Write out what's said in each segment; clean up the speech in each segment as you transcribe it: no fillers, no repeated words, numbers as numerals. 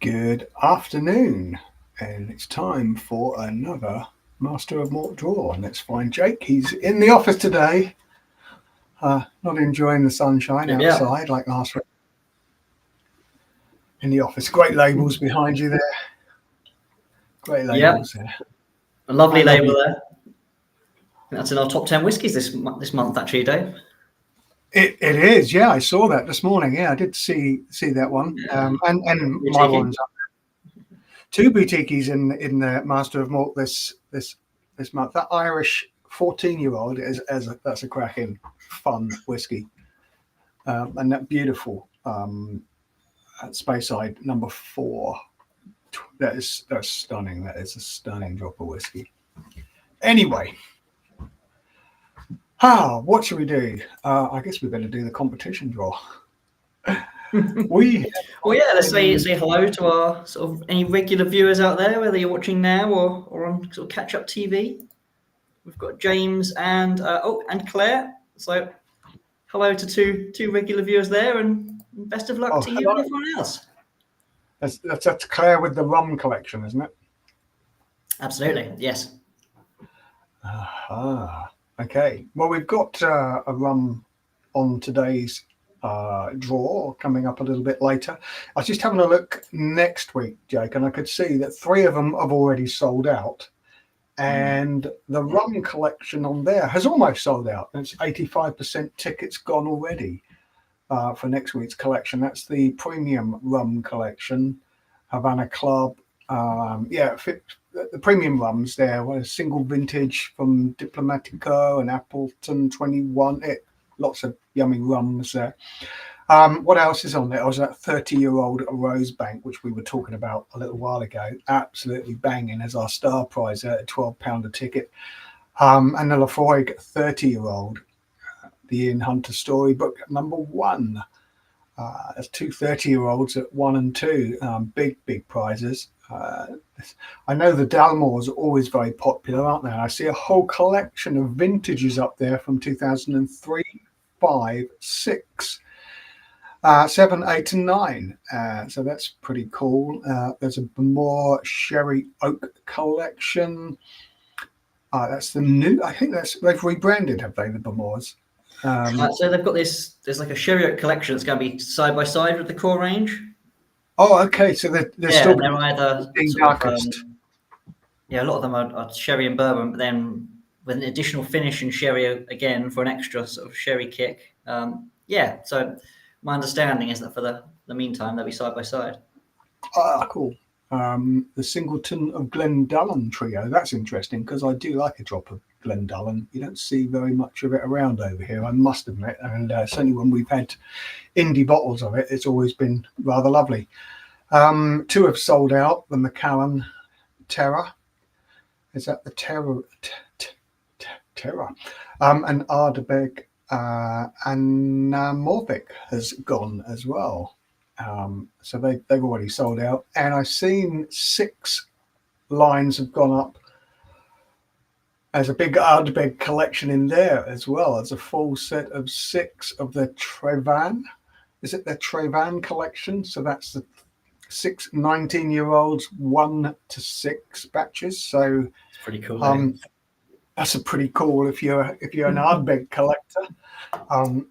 Good afternoon, and it's time for another Master of Malt draw. And let's find Jake. He's in the office today, not enjoying the sunshine outside like last week. In the office, great labels behind you there. Great labels there. A lovely label there. That's in our top 10 whiskies this month, actually, Dave. It is, yeah. I saw that this morning. Yeah, I did see that one. Yeah. And my one's up there. Two boutiques in the Master of Malt this month. That Irish 14-year-old that's a cracking fun whiskey, and that beautiful at Speyside number 4. That's stunning. That is a stunning drop of whiskey. Anyway. What should we do? I guess we're going to do the competition draw. Let's say hello to our sort of any regular viewers out there, whether you're watching now or on sort of catch-up TV. We've got James and Claire. So hello to two regular viewers there, and best of luck to you and everyone else. That's Claire with the rum collection, isn't it? Absolutely, yes. Okay, well, we've got a rum on today's draw coming up a little bit later. I was just having a look next week, Jake, and I could see that 3 of them have already sold out, and the rum collection on there has almost sold out. It's 85% tickets gone already for next week's collection. That's the premium rum collection, Havana Club. The premium rums there were a single vintage from Diplomatico and Appleton 21. Lots of yummy rums there. What else is on there? I was that 30-year-old Rosebank, which we were talking about a little while ago. Absolutely banging as our star prize at £12 a ticket. And the Lafroig 30-year-old, the Ian Hunter Storybook number 1. There's 2 30-year-olds at 1 and 2. Big prizes. I know the Dalmore's are always very popular, aren't they? I see a whole collection of vintages up there from 2003, 5, 6, 7, 8, and 9. So that's pretty cool. There's a Bamore Sherry Oak collection. That's the new. I think they've rebranded, have they? The Bamores. So they've got this. There's like a Sherry Oak collection that's going to be side by side with the core range. Oh, okay. So they're still they're either darkest. A lot of them are sherry and bourbon, but then with an additional finish in sherry again for an extra sort of sherry kick. So my understanding is that for the meantime they'll be side by side. Cool. The Singleton of Glendullan trio. That's interesting because I do like a drop of Glendullan. You don't see very much of it around over here, I must admit, and certainly when we've had indie bottles of it, it's always been rather lovely. 2 have sold out. The Macallan Terra. Is that the Terra? Terra. And Ardbeg and Morvic has gone as well. So they've already sold out, and I've seen 6 lines have gone up. There's a big Ardbeg collection in there as well. There's a full set of 6 of the Trevan. Is it the Trevan collection? So that's the 6 19-year-olds, 1 to 6 batches. So it's pretty cool. That's a pretty cool if you're an Ardbeg collector. A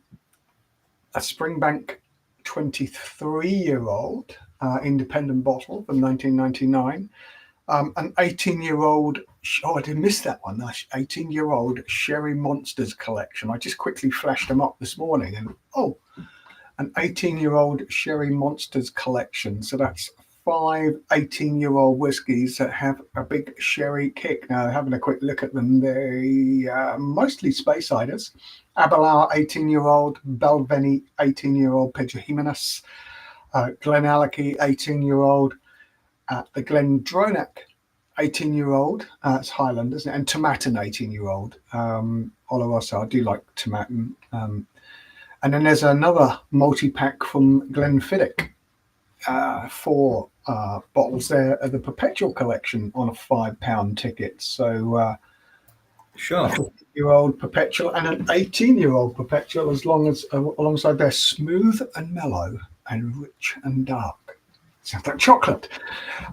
Springbank 23-year-old independent bottle from 1999. An 18-year-old, I did miss that one. 18-year-old Sherry Monsters collection. I just quickly flashed them up this morning, and an 18-year-old Sherry Monsters collection. So that's 5 18-year-old whiskies that have a big sherry kick. Now, having a quick look at them, they mostly Speysiders. Abelard 18-year-old, Belveni 18-year-old, Pedro Jimenez, Clynelish 18-year-old, the Glendronach 18-year-old, it's Highland, isn't it? And Tomatin 18-year-old, Oloroso. I do like Tomatin. And then there's another multi-pack from Glenfiddich, 4 bottles there of the Perpetual collection on a £5 ticket. So sure. A 50-year-old Perpetual and an 18-year-old Perpetual, alongside their Smooth and Mellow and Rich and Dark. Sounds like chocolate.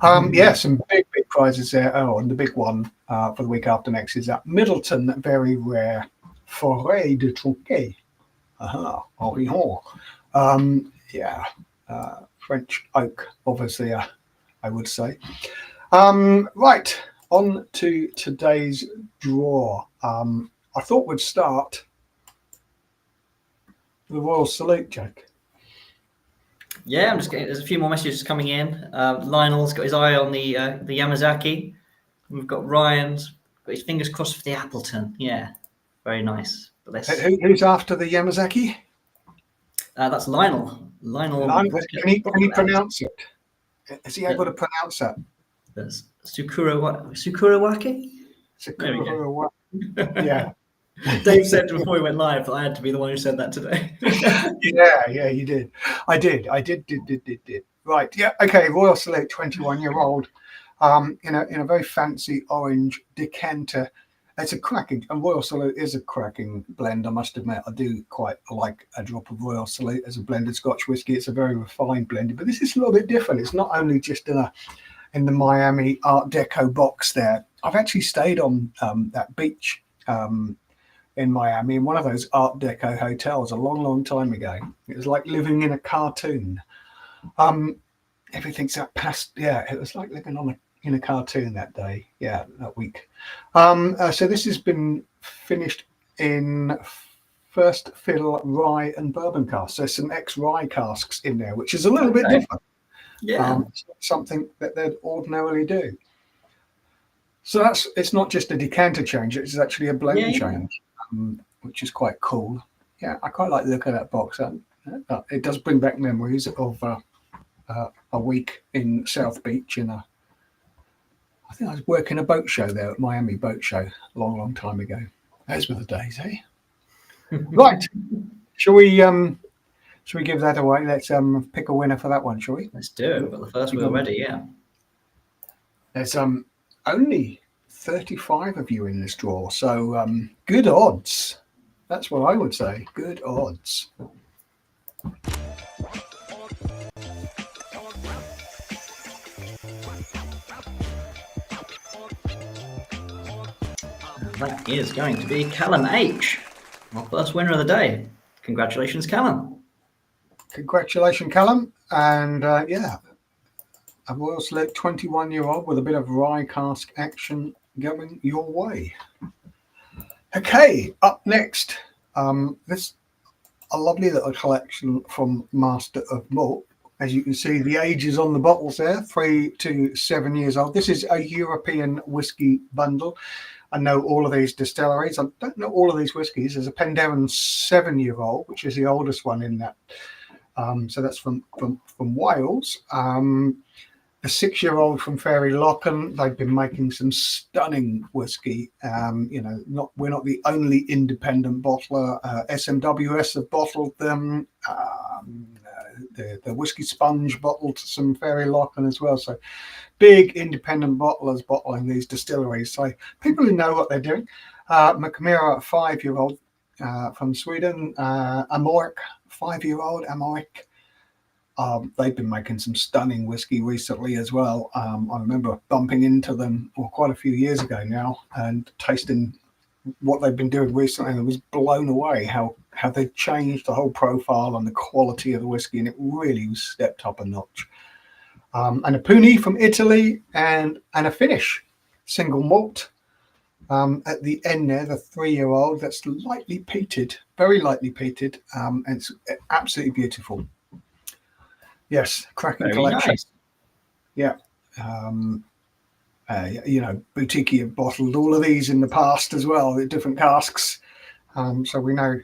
Yeah, some big prizes there. Oh, and the big one for the week after next is that Middleton Very Rare Forêt de Tronquet. Orient. Yeah, French oak, obviously, I would say. Right, on to today's draw. I thought we'd start with the Royal Salute, Jake. Yeah, I'm just getting. There's a few more messages coming in. Lionel's got his eye on the Yamazaki. We've got Ryan's got his fingers crossed for the Appleton. Yeah, very nice. But Who's after the Yamazaki? That's Lionel. Can he pronounce it? Is he able to pronounce that? That's Tsukuriwake. Tsukuriwake. Yeah. Dave said before we went live that I had to be the one who said that today. Yeah, you did. I did. Right. Yeah. Okay. Royal Salute, 21-year-old. In a very fancy orange decanter. It's a cracking, and Royal Salute is a cracking blend. I must admit, I do quite like a drop of Royal Salute as a blended Scotch whiskey. It's a very refined blend, but this is a little bit different. It's not only just in the Miami Art Deco box there. I've actually stayed on that beach in Miami in one of those Art Deco hotels a long time ago. It was like living in a cartoon. Everything's that past. Yeah, it was like living in a cartoon that day. Yeah, that week. So this has been finished in first fill rye and bourbon casks. There's some ex-rye casks in there, which is a little bit different. Yeah, it's not something that they'd ordinarily do. So it's not just a decanter change; it's actually a blend change, which is quite cool. Yeah, I quite like the look of that box. It does bring back memories of a week in South Beach I think I was working a boat show there at Miami Boat Show a long time ago. Those were the days, eh? Right. Shall we give that away? Let's pick a winner for that one, shall we? Let's do it. We've got the first wheel ready, yeah. There's only 35 of you in this draw, so good odds. That's what I would say. Good odds. That is going to be Callum H, our first winner of the day. Congratulations, Callum. Congratulations, Callum. And a Royal Salute 21-year-old with a bit of rye cask action going your way. Okay, up next, this a lovely little collection from Master of Malt. As you can see, the ages on the bottles there, 3 to 7 years old. This is a European whiskey bundle. I know all of these distilleries. I don't know all of these whiskies. There's a Penderyn 7-year-old, which is the oldest one in that. So that's from Wales. A 6-year-old from Fairy Locken. They've been making some stunning whiskey. We're not the only independent bottler. SMWS have bottled them. The Whiskey Sponge bottled some Fairy Locken as well. So big independent bottlers bottling these distilleries. So people who know what they're doing. Macmira, 5-year-old from Sweden. Amoric, 5-year-old Amoric. They've been making some stunning whiskey recently as well. I remember bumping into them quite a few years ago now and tasting what they've been doing recently, and I was blown away how they've changed the whole profile and the quality of the whiskey, and it really was stepped up a notch. And a Puni from Italy and a Finnish single malt at the end there, the 3-year-old that's lightly peated, very lightly peated, and it's absolutely beautiful. Yes, cracking Very collection. nice. Yeah. Boutique have bottled all of these in the past as well, the different casks. So we know,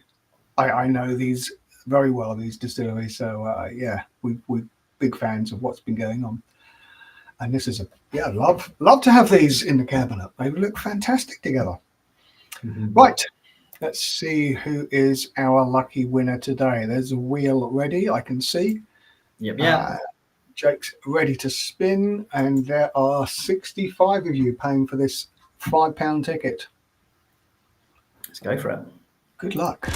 I know these very well, these distilleries. So we're big fans of what's been going on. And this is love to have these in the cabinet. They look fantastic together. Mm-hmm. Right. Let's see who is our lucky winner today. There's a wheel ready, I can see. Yep. Jake's ready to spin, and there are 65 of you paying for this £5 ticket. Let's go for it. Good luck.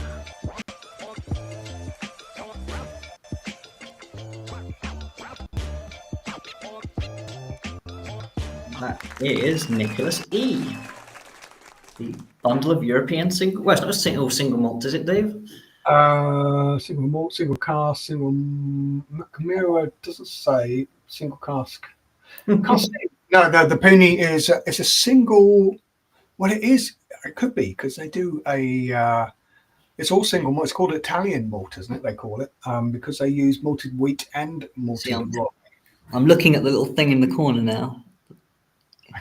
That is Nicholas E. The bundle of European single. Well, it's not a single malt, is it, Dave? Single malt, single cask, single Macamira doesn't say single cask. Can't see. No, the Puni is it's a single. Well, it is. It could be because they do a. It's all single malt. It's called Italian malt, isn't it? They call it because they use malted wheat and malted rye. I'm looking at the little thing in the corner now.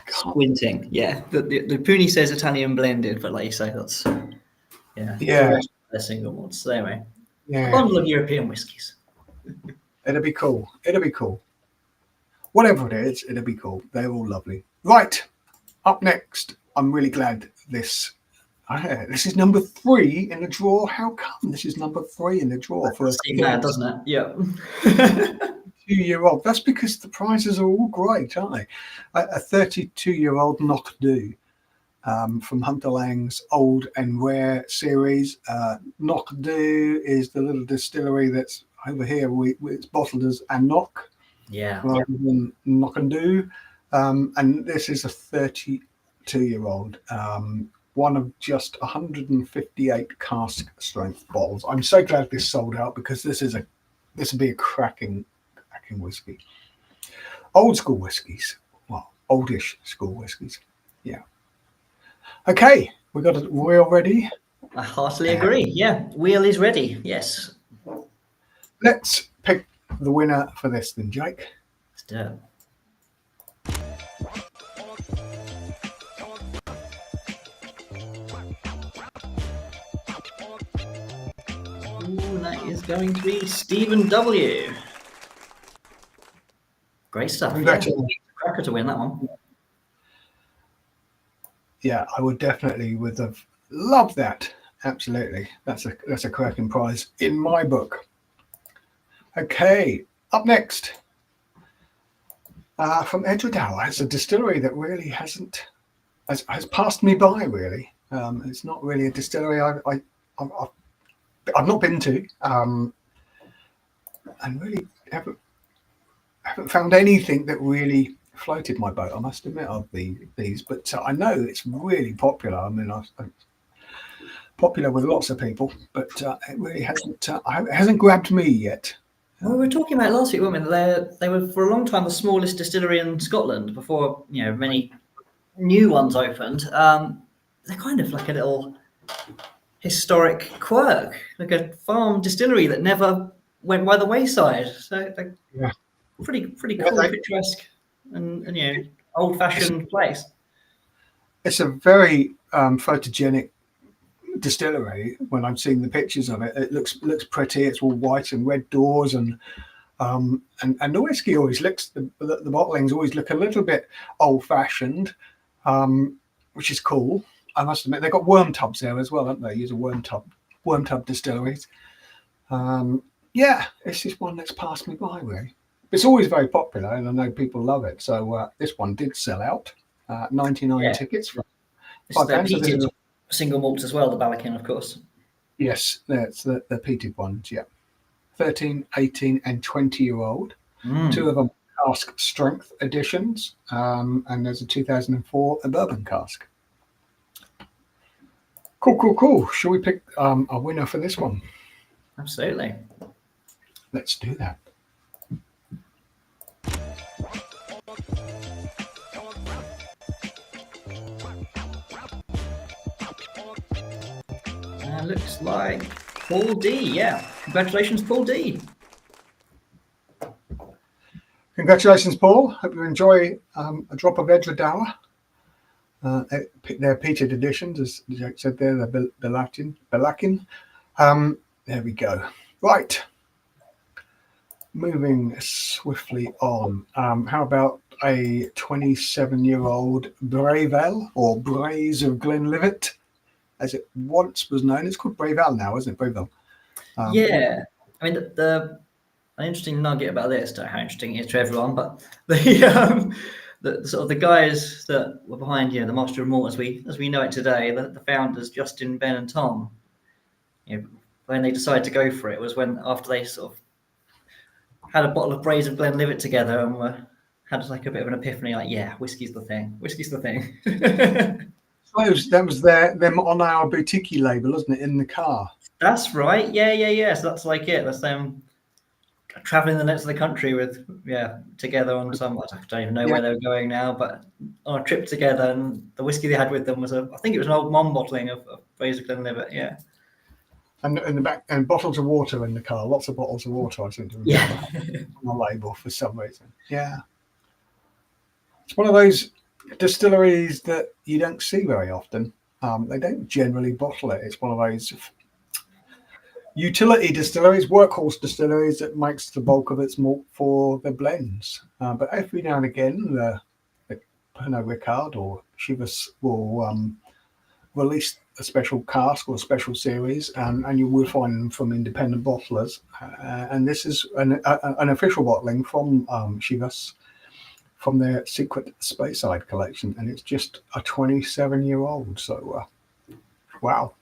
Squinting. Yeah, the Puni says Italian blended, but like you say, that's they're single malts. So anyway, a bundle of European whiskies. It'll be cool. It'll be cool. Whatever it is, it'll be cool. They're all lovely. Right, up next. I'm really glad this is number 3 in the draw. How come this is number 3 in the draw for us? Mad, doesn't it? Yeah. 2-year-old. That's because the prizes are all great, aren't they? A 32-year-old Knock-Do from Hunter Lang's Old and Rare series. Knock-Do is the little distillery that's over here. It's bottled as a Knock, rather than Knock and Do. And this is a 32-year-old. One of just 158 cask strength bottles. I'm so glad this sold out because this would be a cracking whiskey. Old school whiskies. Well, oldish school whiskies. Yeah. Okay, we got a wheel ready. I heartily agree. Yeah, wheel is ready. Yes. Let's pick the winner for this then, Jake. Let's do it. Ooh, that is going to be Stephen W. Great stuff. Congratulations. Cracker to win that one. Yeah, I would have loved that. Absolutely. That's a cracking prize in my book. Okay, up next. From Edrington. It's a distillery that really has passed me by, really. It's not really a distillery I've not been to, and really haven't found anything that really floated my boat. I must admit of these, but I know it's really popular. I mean, popular with lots of people, but it really hasn't grabbed me yet. Well, we were talking about it last week, weren't we? They were for a long time the smallest distillery in Scotland before many new ones opened. They're kind of like a little historic quirk, like a farm distillery that never went by the wayside. So they're pretty cool, picturesque, and old-fashioned place. It's a very photogenic distillery. When I'm seeing the pictures of it, it looks pretty. It's all white and red doors, and the whiskey always looks the bottlings always look a little bit old-fashioned, which is cool. I must admit, they've got worm tubs there as well, haven't they? Use a worm tub distilleries. It's just one that's passed me by, really. It's always very popular, and I know people love it. So this one did sell out. 99 tickets for £5. Single malts as well, the Balakin, of course. Yes, that's the peated ones, 13, 18 and 20-year-old. 2 of them cask strength editions, and there's a 2004 bourbon cask. Cool. Shall we pick a winner for this one? Absolutely. Let's do that. Looks like Paul D. Yeah, congratulations, Paul D. Congratulations, Paul. Hope you enjoy a drop of Edrington. They're peated editions, as Jake said there. They're Balakin. There we go. Right. Moving swiftly on. How about a 27-year-old Bravel or Braz of Glenlivet, as it once was known? It's called Bravel now, isn't it? Bravel. I mean, an interesting nugget about this, don't know how interesting it is to everyone, but the sort of the guys that were behind, the Master of Malt as we know it today, the founders, Justin, Ben, and Tom, when they decided to go for it was after they sort of had a bottle of Braz of Glenlivet together and were had like a bit of an epiphany, like, yeah, whiskey's the thing. Whiskey's the thing. Suppose that was them on our boutique label, wasn't it, in the car? That's right. Yeah. So that's like it. That's them traveling the length of the country with, together on some, I don't even know where they were going now, but on a trip together. And the whiskey they had with them was I think it was an old Mom bottling of Fraser Glenlivet. Yeah. And in the back, and bottles of water in the car, lots of bottles of water, I seem to remember on the label for some reason. Yeah. It's one of those distilleries that you don't see very often. They don't generally bottle it. It's one of those utility distilleries, workhorse distilleries that makes the bulk of its malt for the blends. But every now and again, the Pernod Ricard or Chivas will release a special cask or a special series, and you will find them from independent bottlers. And this is an official bottling from Chivas, from their Secret Speyside collection, and it's just a 27-year-old. So, wow.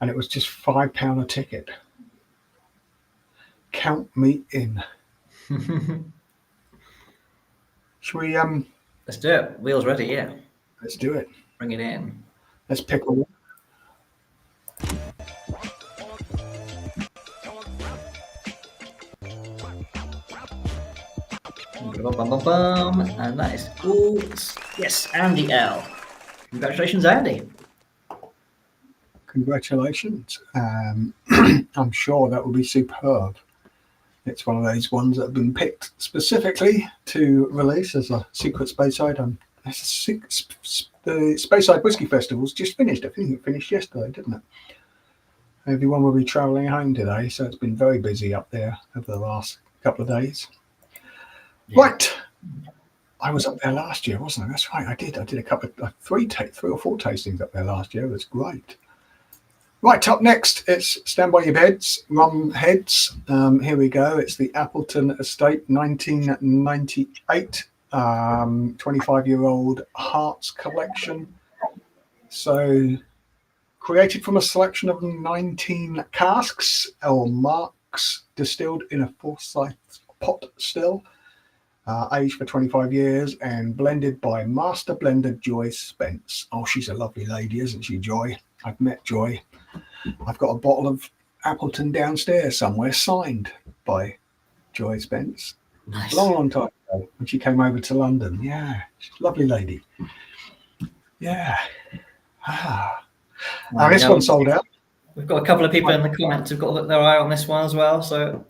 And it was just £5 a ticket. Count me in. Should we Let's do it. Wheels ready, yeah. Let's do it. Bring it in. Let's pick a one. And that is all. Yes, Andy L. Congratulations, Andy. Congratulations. I'm sure that will be superb. It's one of those ones that have been picked specifically to release as a Secret Speyside. The Speyside Whisky Festival's just finished. I think it finished yesterday, didn't it? Everyone will be travelling home today, so it's been very busy up there over the last couple of days. Yeah. Right. I was up there last year, wasn't I? That's right, I did. I did a couple of three or four tastings up there last year. It was great. Right, up next, it's Stand By Your Beds, Rumheads. Here we go. It's the Appleton Estate 1998 25-year-old Hearts collection. So, created from a selection of 19 casks or marks distilled in a Forsyth pot still, aged for 25 years and blended by master blender Joy Spence. Oh, she's a lovely lady, isn't she, Joy? I've met Joy. I've got a bottle of Appleton downstairs somewhere signed by Joy Spence. Nice. Long time ago when she came over to London. Yeah, she's a lovely lady. Yeah. This one sold out. We've got a couple of people in the comments who've got their eye on this one as well. So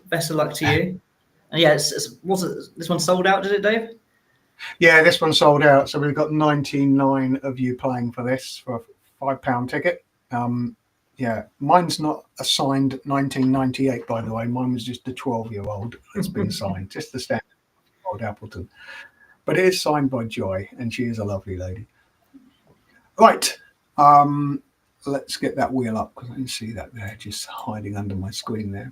best of luck to you. And yeah, this one sold out, did it, Dave? Yeah, this one sold out. So we've got 99 of you playing for this for a £5 ticket. Yeah, mine's not a signed 1998, by the way. Mine was just a 12-year-old that's been signed, just the standard old Appleton. But it is signed by Joy, and she is a lovely lady. Right, let's get that wheel up, because I can see that there, just hiding under my screen there.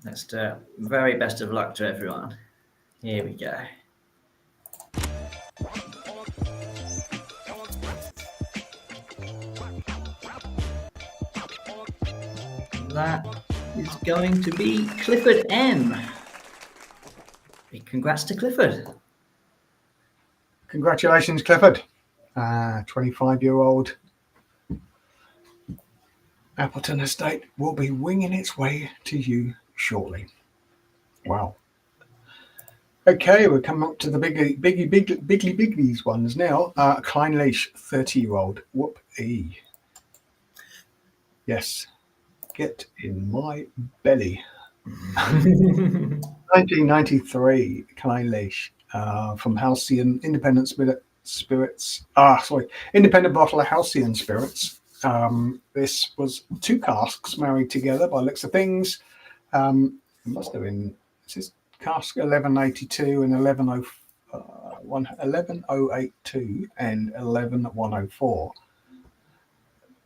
Let's do it. Very best of luck to everyone. Here we go. That is going to be Clifford M. Big congrats to Clifford. Congratulations, Clifford. 25-year-old Appleton Estate will be winging its way to you shortly. Wow. Okay, we're coming up to the biggies ones now. Clynelish 30-year-old. Whoop-ee. Yes. Get in my belly. 1993, Clynelish, from Halcyon Independent Spirits. Independent bottle of Halcyon Spirits. This was 2 casks married together by looks of things. It must have been, this is cask 1182 and 11082 and 11104.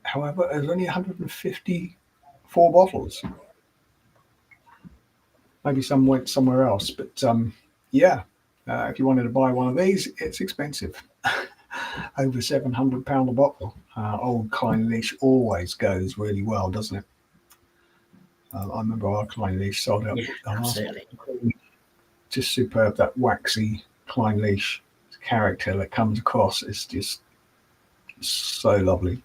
However, there's only 154 bottles. Maybe some went somewhere else, but if you wanted to buy one of these, it's expensive. Over £700 a bottle. Old Clynelish always goes really well, doesn't it? I remember our Clynelish sold out. Yeah, absolutely. just superb. That waxy Clynelish character that comes across is just so lovely.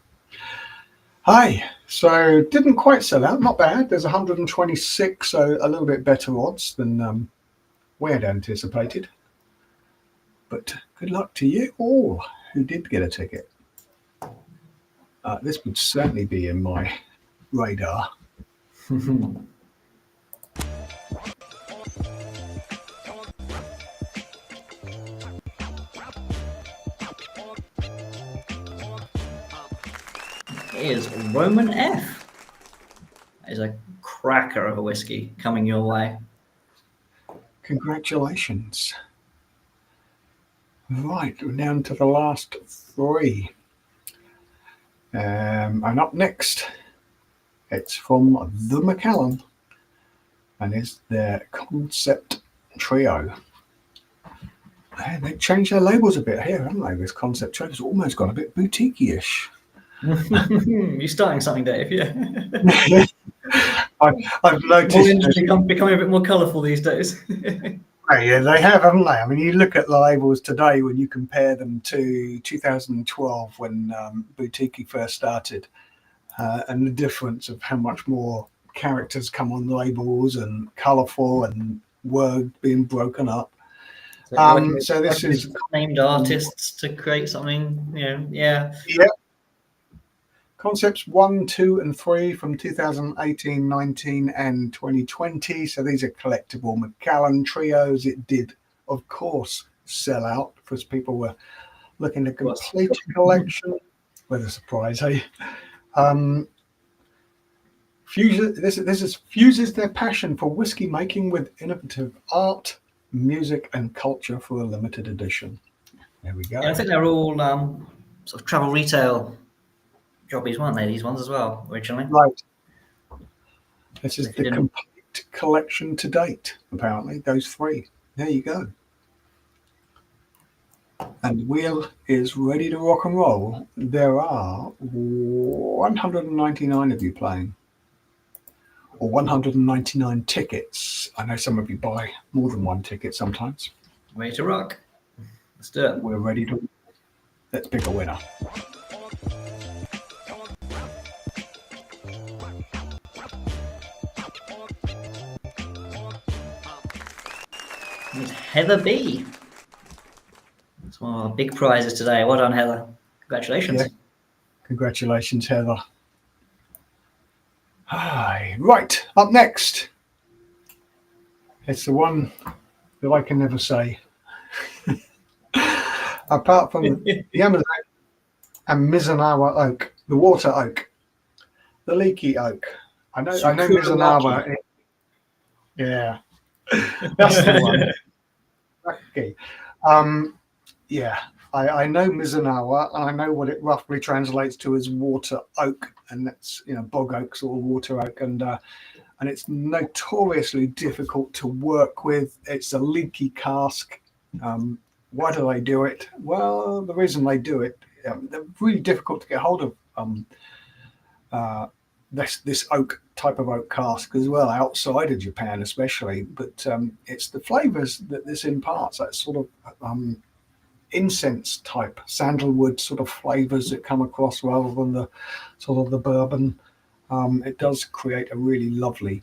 Hi, so didn't quite sell out, not bad. There's 126, so a little bit better odds than we had anticipated. But good luck to you all who did get a ticket. This would certainly be in my radar. Is Roman F. That is a cracker of a whiskey coming your way. Congratulations. Right, we're down to the last three. And up next, it's from the Macallan, and it's their Concept Trio. And they've changed their labels a bit here, haven't they? This Concept Trio has almost gone a bit boutique-ish. You're starting something, Dave. Yeah. I've noticed. All industry becoming a bit more colourful these days. Yeah, they have, haven't they? I mean, you look at the labels today when you compare them to 2012 when boutique first started, and the difference of how much more characters come on the labels and colourful and word being broken up. So this is named artists to create something, yeah. Concepts 1, 2, and 3 from 2018, 19, and 2020. So these are collectible Macallan trios. It did, of course, sell out because people were looking to complete a collection. What a surprise, hey? This fuses their passion for whiskey making with innovative art, music, and culture for a limited edition. There we go. Yeah, I think they're all sort of travel retail jobbies, weren't they? These ones as well, originally. Right. This is the complete collection to date, apparently, those three. There you go. And the wheel is ready to rock and roll. There are 199 of you playing, or 199 tickets. I know some of you buy more than one ticket sometimes. Ready to rock. Let's do it. We're ready to. Let's pick a winner. It's Heather B. It's one of our big prizes today. Well done, Heather. Congratulations. Yeah. Congratulations, Heather. Hi. Right, up next. It's the one that I can never say. Apart from Yamazaki and Mizunawa oak, the water oak, the leaky oak. I know Mizunawa. Yeah. That's the one. Okay. Yeah, I know Mizunawa, and I know what it roughly translates to as water oak, and that's bog oaks or water oak, and it's notoriously difficult to work with. It's a leaky cask. Why do they do it? Well, the reason they do it, they're really difficult to get hold of. This type of oak cask as well, outside of Japan especially, but it's the flavors that this imparts, that sort of incense type sandalwood sort of flavors that come across rather than the sort of the bourbon. It does create a really lovely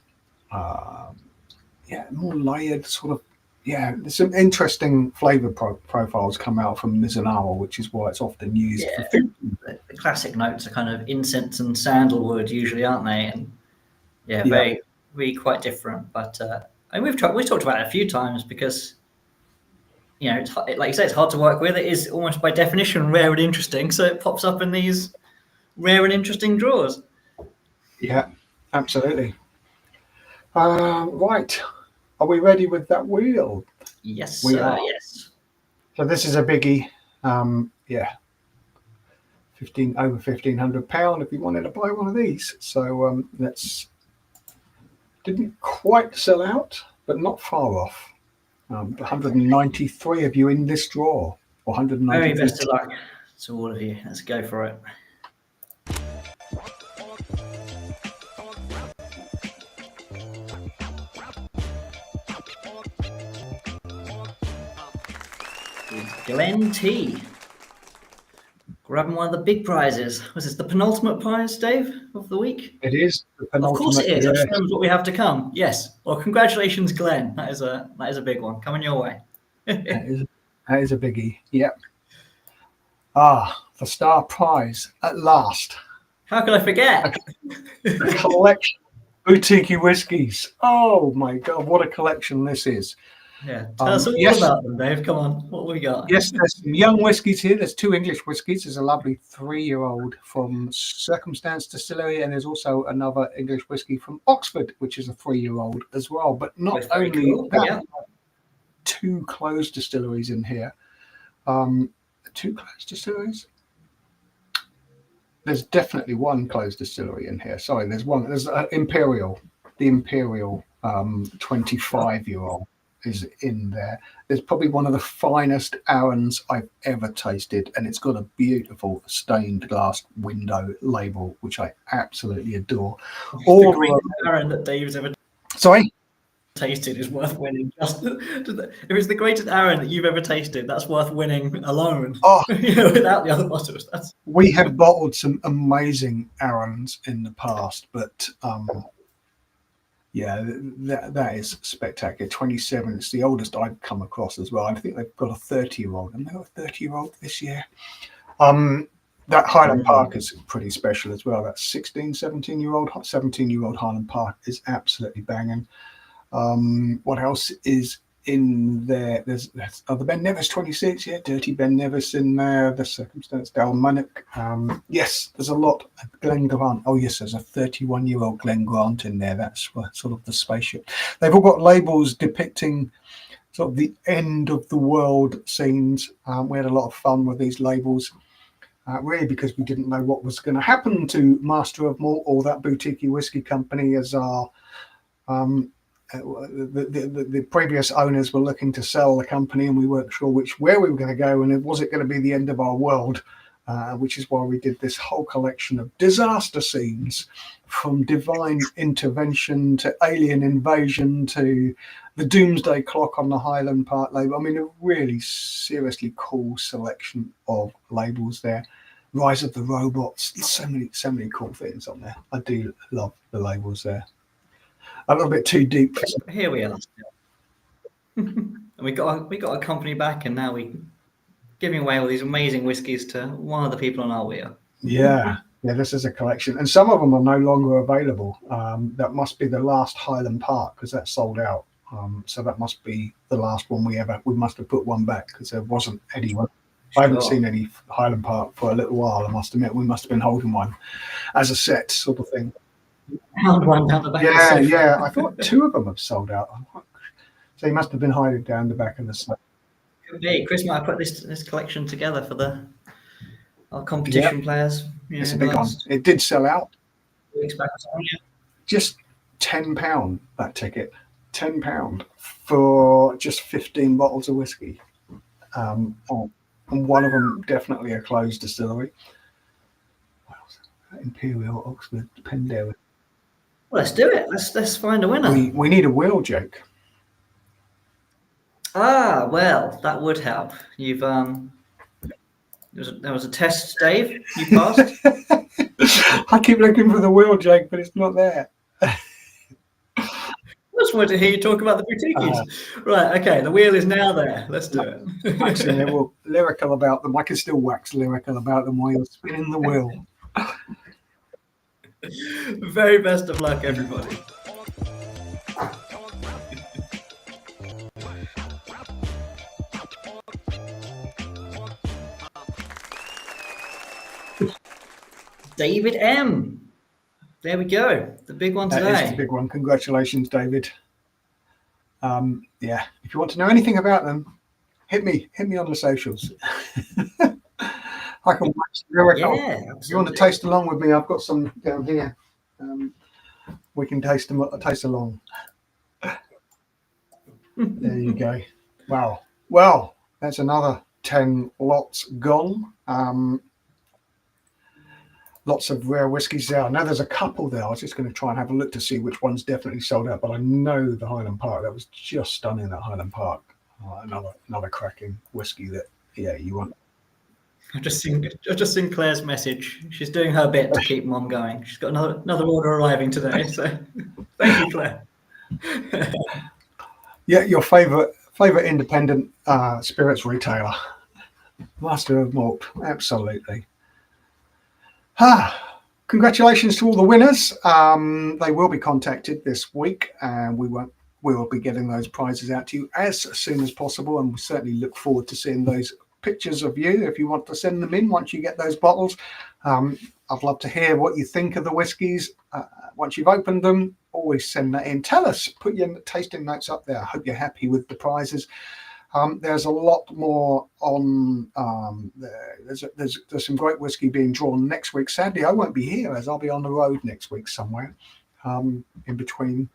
more layered sort of there's some interesting flavor profiles come out from Mizunawa, which is why it's often used for food. The classic notes are kind of incense and sandalwood usually, aren't they? And very, really quite different. But we've talked about it a few times because it's like you say, it's hard to work with. It is almost by definition rare and interesting, so it pops up in these rare and interesting drawers. Yeah, absolutely. Right. Are we ready with that wheel? Yes, we are. Yes. So this is a biggie. Over £1,500 if you wanted to buy one of these. So that's didn't quite sell out, but not far off. 193 of you in this draw. 193. Very best of luck to all of you. Let's go for it. Glen T. Grabbing one of the big prizes. Was this the penultimate prize, Dave, of the week? It is the Of course penultimate. it is. Yeah. That shows what we have to come. Yes. Well, congratulations, Glenn. That is a big one coming your way. That is a biggie. Yep. The star prize at last. How could I forget? A collection of boutique whiskies. Oh my God, what a collection this is. Yeah. Tell us all about them, Dave. Come on. What have we got? Yes, there's some young whiskies here. There's 2 English whiskies. There's a lovely 3-year-old from Circumstance Distillery, and there's also another English whiskey from Oxford, which is a 3-year-old as well. But not only that, 2 closed distilleries in here. 2 closed distilleries? There's definitely 1 closed distillery in here. Sorry, there's one. There's Imperial. The Imperial 25-year-old is in there. There's probably one of the finest Arons I've ever tasted, and it's got a beautiful stained glass window label, which I absolutely adore. All the greatest Aron that Dave's ever tasted is worth winning. If it's the greatest Aron that you've ever tasted, that's worth winning alone. Without the other bottles. We have bottled some amazing Arons in the past, but yeah, that is spectacular. 27. It's the oldest I've come across as well. I think they've got a 30-year-old, and they've got a 30-year-old this year. That Highland Park is pretty special as well. That 17-year-old Highland Park is absolutely banging. What else is in there? There's the Ben Nevis 26, yeah, Dirty Ben Nevis in there. The Circumstance Dalmanic. Yes, there's a lot. Glen Grant. Oh yes, there's a 31-year-old Glen Grant in there. That's sort of the spaceship. They've all got labels depicting sort of the end of the world scenes. We had a lot of fun with these labels. Really, because we didn't know what was going to happen to Master of Malt or that boutique whiskey company, as our the previous owners were looking to sell the company, and we weren't sure where we were going to go, and was it going to be the end of our world, which is why we did this whole collection of disaster scenes, from divine intervention to alien invasion to the doomsday clock on the Highland Park label. I mean, a really seriously cool selection of labels there. Rise of the Robots, so many cool things on there. I do love the labels there. A little bit too deep. Here we are. And we got a company back, and now we're giving away all these amazing whiskies to one of the people on our wheel. Yeah, this is a collection, and some of them are no longer available. That must be the last Highland Park, because that sold out. So that must be the last one we must have put one back, because there wasn't anyone. I haven't seen any Highland Park for a little while, I must admit. We must have been holding one as a set sort of thing. One down the back. Yeah. I thought 2 of them have sold out. So he must have been hiding down the back of the set. Could be. Chris might have put this collection together for our competition players. It's a big one. It did sell out. Weeks back. Just £10 that ticket. £10 for just 15 bottles of whiskey. And one of them definitely a closed distillery. What else? Imperial, Oxford, Pendale. Well, let's do it. Let's find a winner. We need a wheel, Jake. Well, that would help. You've there was a test, Dave. You passed. I keep looking for the wheel, Jake, but it's not there. I just wanted to hear you talk about the boutiques. Right, okay, the wheel is now there. Let's do it. Actually, they were lyrical about them. I can still wax lyrical about them while you're spinning the wheel. Very best of luck, everybody. David M. There we go. The big one today. That is the big one. Congratulations, David. Yeah, if you want to know anything about them, hit me on the socials. I can wax lyrical. Yeah, if you want to taste along with me, I've got some down here. We can taste along. There you go. Wow. Well, that's another 10 lots gone. Lots of rare whiskies there. Now there's a couple there. I was just going to try and have a look to see which one's definitely sold out, but I know the Highland Park. That was just stunning, that Highland Park. Another cracking whiskey that Yeah, you want. I've just seen Claire's message. She's doing her bit to keep Mom going. She's got another order arriving today. So thank you, Claire. Yeah, your favorite independent spirits retailer, Master of Malt, absolutely. Congratulations to all the winners. They will be contacted this week, and we will be getting those prizes out to you as soon as possible. And we certainly look forward to seeing those pictures of you if you want to send them in once you get those bottles. I'd love to hear what you think of the whiskies once you've opened them. Always send that in. Tell us, put your tasting notes up there. I hope you're happy with the prizes. There's a lot more on. There's some great whiskey being drawn next week. Sadly, I won't be here as I'll be on the road next week somewhere. In between.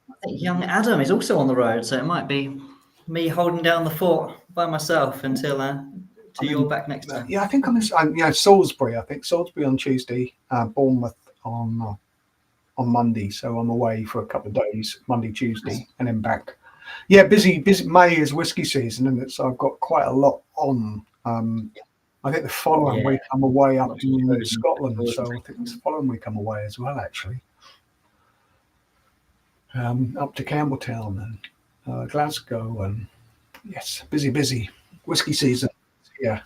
I think young Adam is also on the road, so it might be me holding down the fort by myself until you're back next time. Yeah, I think I'm Salisbury. I think Salisbury on Tuesday, Bournemouth on Monday. So I'm away for a couple of days, Monday, Tuesday, and then back. Yeah, busy. May is whiskey season, and so I've got quite a lot on. I think the following week I'm away up in Scotland, so I think it's the following week I'm away as well, actually. Up to Campbelltown and Glasgow, and yes, busy whiskey season. Yeah.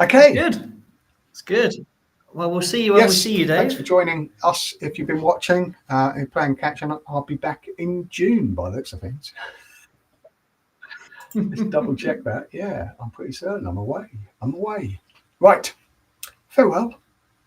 Okay. Good. It's good. Well, we'll see you when we see you, Dave. Thanks for joining us. If you've been watching and playing catching up, I'll be back in June by the looks of things. Just double check that. Yeah, I'm pretty certain I'm away. Right. Farewell.